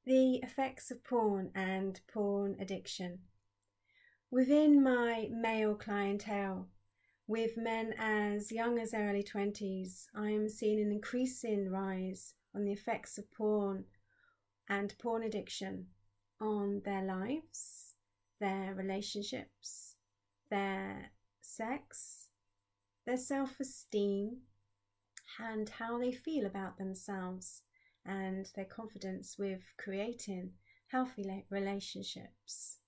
the effects of porn and porn addiction. Within my male clientele, with men as young as their early 20s, I am seeing an increasing rise on the effects of porn and porn addiction on their lives, their relationships, their sex, their self-esteem, and how they feel about themselves and their confidence with creating healthy relationships.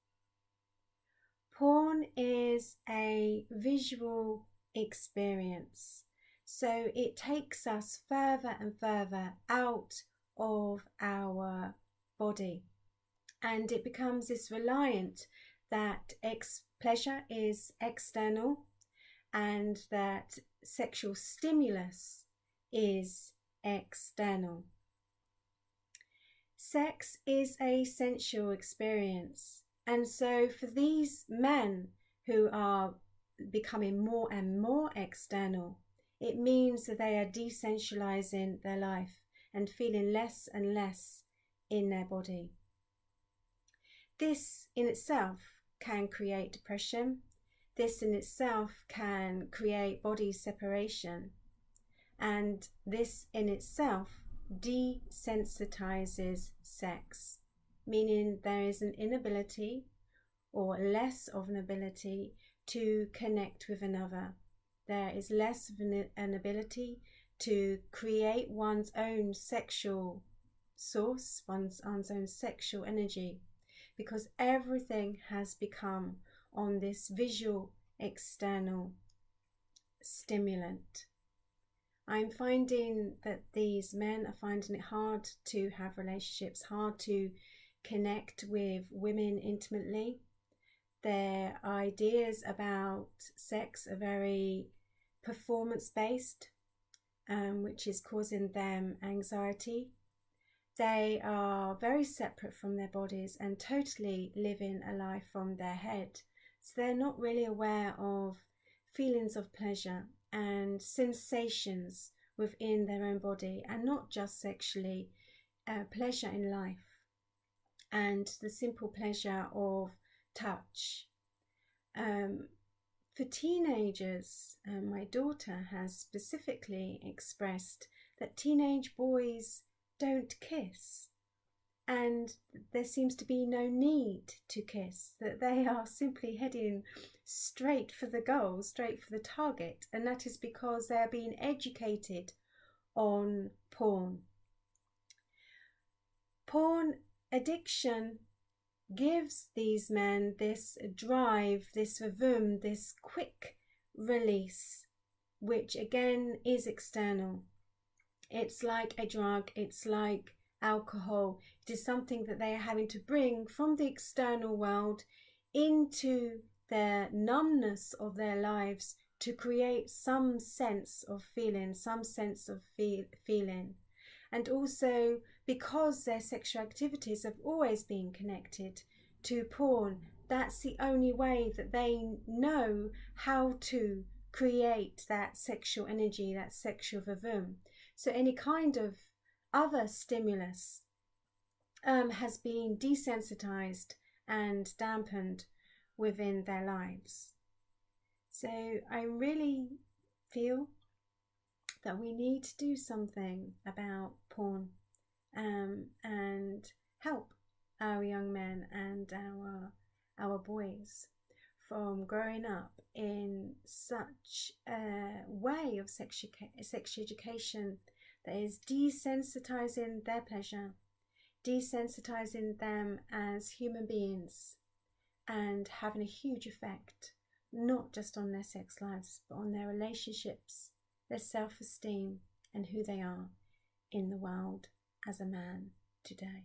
Porn is a visual experience, so it takes us further and further out of our body, and it becomes this reliant that pleasure is external and that sexual stimulus is external. Sex is a sensual experience, and so for these men who are becoming more and more external, it means that they are desensualizing their life and feeling less and less in their body. This in itself can create depression. This in itself can create body separation. And this in itself desensitizes sex, meaning there is an inability or less of an ability to connect with another. There is less of an ability to create one's own sexual source, one's own sexual energy, because everything has become on this visual external stimulant. I'm finding that these men are finding it hard to have relationships, hard to connect with women intimately. Their ideas about sex are very performance-based, which is causing them anxiety. They are very separate from their bodies and totally living a life from their head. So they're not really aware of feelings of pleasure and sensations within their own body, and not just sexually, pleasure in life and the simple pleasure of touch. For teenagers, my daughter has specifically expressed that teenage boys don't kiss, and there seems to be no need to kiss, that they are simply heading straight for the goal, straight for the target, and that is because they are being educated on porn. Porn addiction gives these men this drive, this vim, this quick release, which again is external. It's like a drug, it's like alcohol. It is something that they are having to bring from the external world into the numbness of their lives to create some sense of feeling, And also because their sexual activities have always been connected to porn, that's the only way that they know how to create that sexual energy, that sexual vivum. So any kind of other stimulus has been desensitized and dampened within their lives. So I really feel that we need to do something about porn and help our young men and our boys from growing up in such a way of sex education that is desensitizing their pleasure, desensitizing them as human beings, and having a huge effect not just on their sex lives but on their relationships, their self-esteem, and who they are in the world as a man today.